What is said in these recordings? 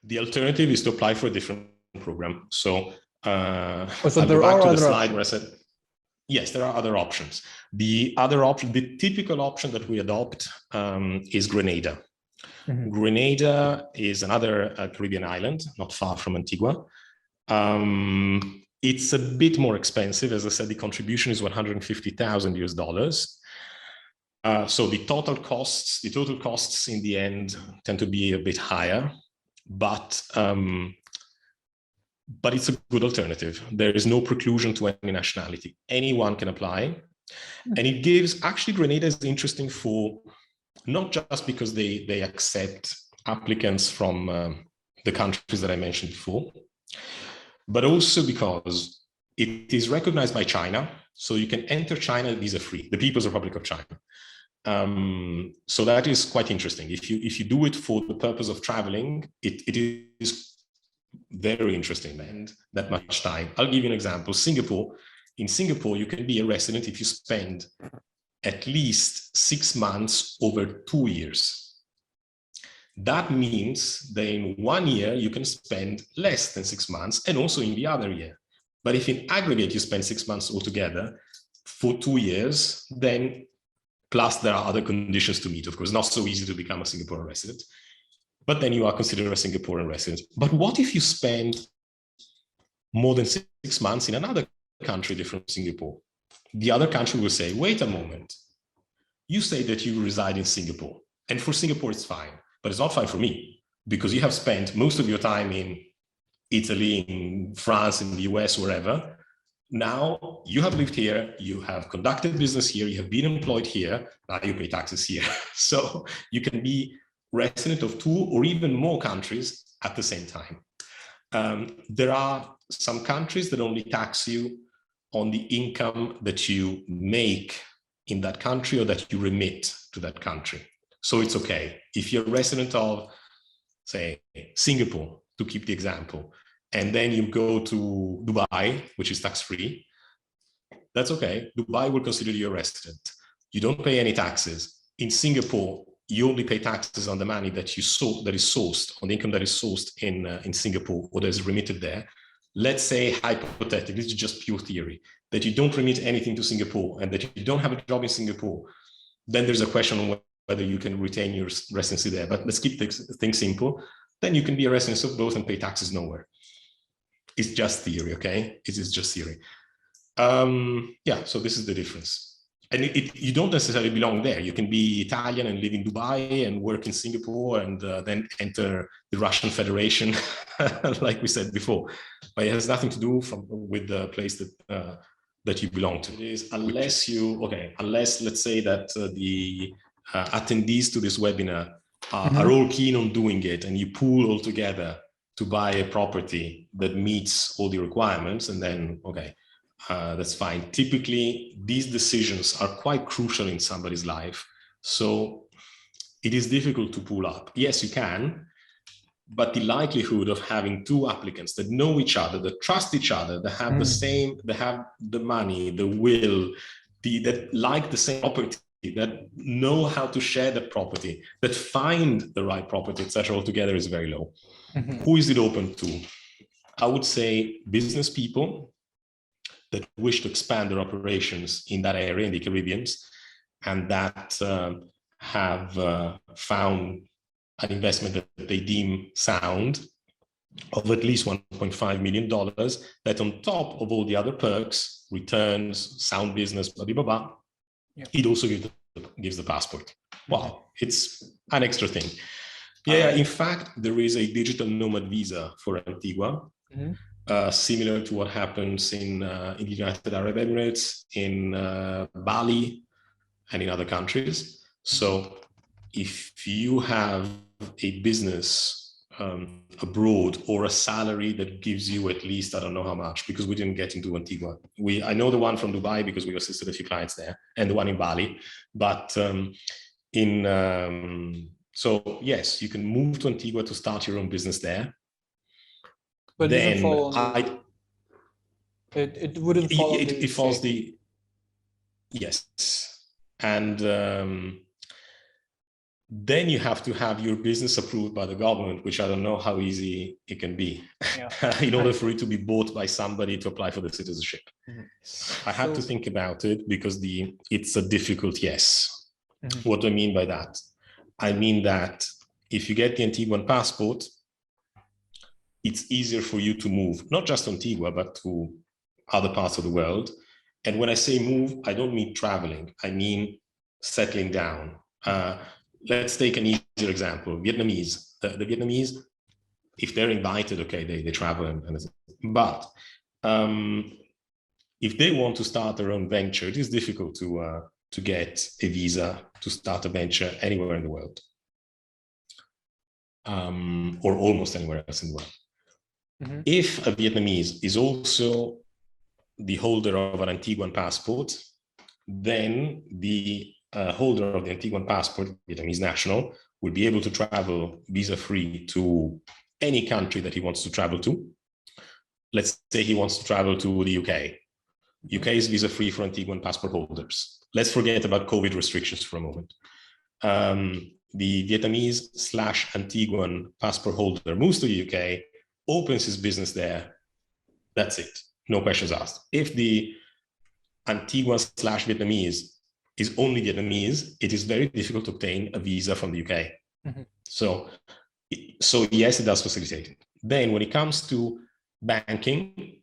The alternative is to apply for a different program. So, so there are other options. Where I said, yes, there are other options. The other option, the typical option that we adopt is Grenada. Mm-hmm. Grenada is another Caribbean island, not far from Antigua. It's a bit more expensive. As I said, the contribution is $150,000. So the total costs in the end tend to be a bit higher, but it's a good alternative. There is no preclusion to any nationality. Anyone can apply. And it gives, actually Grenada is interesting for, not just because they accept applicants from the countries that I mentioned before, but also because it is recognized by China. So you can enter China visa-free, the People's Republic of China. So that is quite interesting. If you do it for the purpose of traveling, it is very interesting and that much time. I'll give you an example. Singapore. In Singapore, you can be a resident if you spend at least 6 months over 2 years. That means that in 1 year, you can spend less than 6 months and also in the other year. But if in aggregate, you spend 6 months altogether for 2 years, then plus there are other conditions to meet, of course, not so easy to become a Singaporean resident, but then you are considered a Singaporean resident. But what if you spend more than 6 months in another country different from Singapore? The other country will say, wait a moment, you say that you reside in Singapore, and for Singapore it's fine, but it's not fine for me, because you have spent most of your time in Italy, in France, in the US, wherever. Now you have lived here, you have conducted business here, you have been employed here, now you pay taxes here. So you can be resident of 2 or even more countries at the same time. There are some countries that only tax you on the income that you make in that country or that you remit to that country. So it's okay. If you're a resident of, say, Singapore, to keep the example, and then you go to Dubai, which is tax-free, that's okay. Dubai will consider you a resident. You don't pay any taxes. In Singapore, you only pay taxes on the money that is sourced, on the income that is sourced in Singapore or that is remitted there. Let's say, hypothetically, this is just pure theory, that you don't remit anything to Singapore and that you don't have a job in Singapore, then there's a question on whether you can retain your residency there. But let's keep things simple. Then you can be a resident of both and pay taxes nowhere. It's just theory, okay? It is just theory. Yeah, so this is the difference. And you don't necessarily belong there. You can be Italian and live in Dubai and work in Singapore and then enter the Russian Federation, like we said before. But it has nothing to do with the place that you belong to. It is unless let's say that the attendees to this webinar are all keen on doing it, and you pool all together to buy a property that meets all the requirements, and then that's fine. Typically, these decisions are quite crucial in somebody's life. So it is difficult to pull up. Yes, you can, but the likelihood of having 2 applicants that know each other, that trust each other, that have the same, that have the money, the will, that like the same property, that know how to share the property, that find the right property, etc., altogether is very low. Who is it open to? I would say business people that wish to expand their operations in that area, in the Caribbean, and that have found an investment that they deem sound of at least $1.5 million, that on top of all the other perks, returns, sound business, blah, blah, blah, it also gives the passport. Wow, it's an extra thing. Yeah, in fact, there is a digital nomad visa for Antigua, similar to what happens in the United Arab Emirates, in Bali, and in other countries. So if you have a business abroad or a salary that gives you at least, I don't know how much, because we didn't get into Antigua. I know the one from Dubai because we assisted a few clients there, and the one in Bali. But so yes, you can move to Antigua to start your own business there. But then it wouldn't follow it follows the yes, and then you have to have your business approved by the government, which I don't know how easy it can be, in order for it to be bought by somebody to apply for the citizenship. I had to think about it because it's a difficult yes. What do I mean by that? I mean that if you get the Antiguan passport, it's easier for you to move, not just to Antigua, but to other parts of the world. And when I say move, I don't mean traveling. I mean settling down. Let's take an easier example. Vietnamese. The Vietnamese, if they're invited, okay, they travel. But if they want to start their own venture, it is difficult to get a visa to start a venture anywhere in the world, or almost anywhere else in the world. If a Vietnamese is also the holder of an Antiguan passport, then the holder of the Antiguan passport, Vietnamese national, will be able to travel visa-free to any country that he wants to travel to. Let's say he wants to travel to the UK. UK is visa-free for Antiguan passport holders. Let's forget about COVID restrictions for a moment. The Vietnamese/Antiguan passport holder moves to the UK, opens his business there. That's it. No questions asked. If the Antiguan/Vietnamese is only Vietnamese, it is very difficult to obtain a visa from the UK. So yes, it does facilitate it. Then when it comes to banking,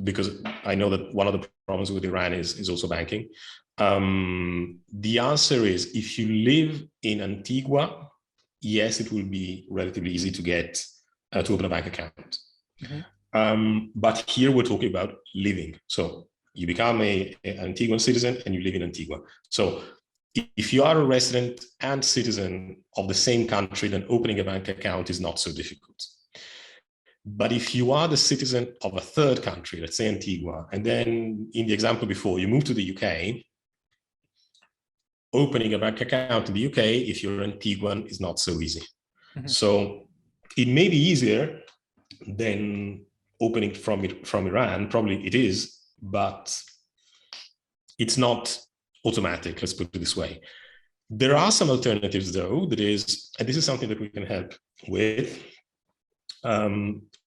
because I know that one of the problems with Iran is also banking, the answer is if you live in Antigua, yes, it will be relatively easy to get to open a bank account. But here we're talking about living. So you become an Antiguan citizen and you live in Antigua. So if you are a resident and citizen of the same country, then opening a bank account is not so difficult. But if you are the citizen of a third country, let's say Antigua, and then in the example before, you move to the UK, opening a bank account in the UK, if you're Antiguan, is not so easy. So it may be easier than opening from Iran, probably it is, but it's not automatic, let's put it this way. There are some alternatives though, and this is something that we can help with.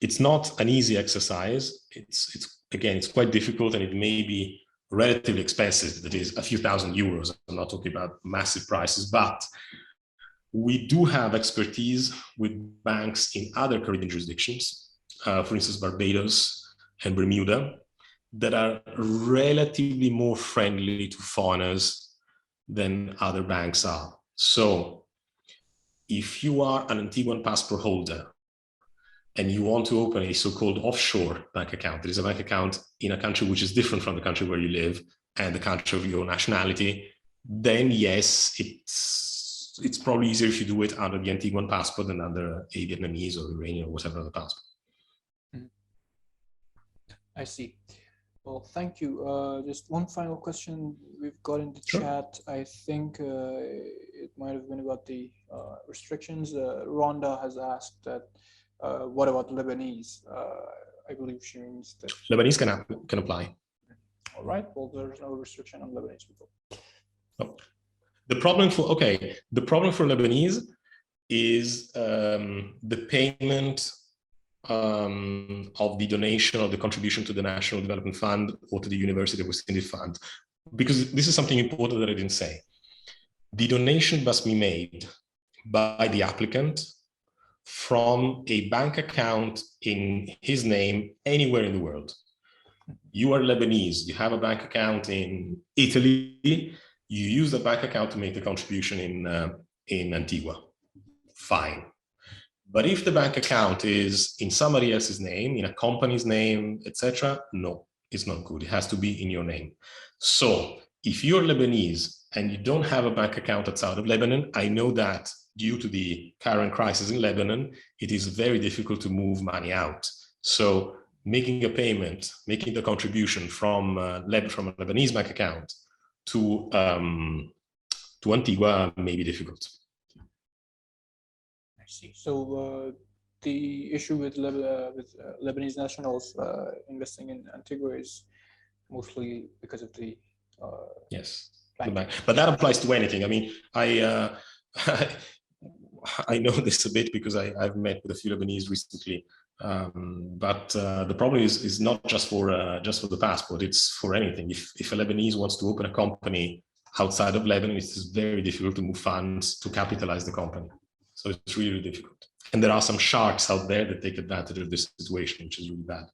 It's not an easy exercise. It's quite difficult, and it may be relatively expensive. That is a few €1,000. I'm not talking about massive prices, but we do have expertise with banks in other Caribbean jurisdictions, for instance, Barbados and Bermuda, that are relatively more friendly to foreigners than other banks are. So if you are an Antiguan passport holder and you want to open a so-called offshore bank account, there is a bank account in a country which is different from the country where you live and the country of your nationality, then yes, it's probably easier if you do it under the Antiguan passport than under a Vietnamese or Iranian or whatever other passport. I see. Well, thank you. Just one final question we've got in the chat. I think it might have been about the restrictions. Rhonda has asked that, what about Lebanese? I believe she means that Lebanese can apply. All right. Well, there's no restriction on Lebanese people. Oh. The problem for Lebanese is the payment of the donation or the contribution to the National Development Fund or to the University of West Indies Fund, because this is something important that I didn't say. The donation must be made by the applicant from a bank account in his name anywhere in the world. You are Lebanese, you have a bank account in Italy, you use the bank account to make the contribution in Antigua. Fine. But if the bank account is in somebody else's name, in a company's name, etc., no, it's not good. It has to be in your name. So if you're Lebanese and you don't have a bank account outside of Lebanon, I know that due to the current crisis in Lebanon, it is very difficult to move money out. So making a payment, making the contribution from a Lebanese bank account to Antigua may be difficult. I see. So the issue with Lebanese nationals investing in Antigua is mostly because of the yes, the bank. But that applies to anything. I mean, I know this a bit because I've met with a few Lebanese recently. But the problem is not just for the passport, it's for anything. If a Lebanese wants to open a company outside of Lebanon, it's very difficult to move funds to capitalize the company. So it's really difficult. And there are some sharks out there that take advantage of this situation, which is really bad.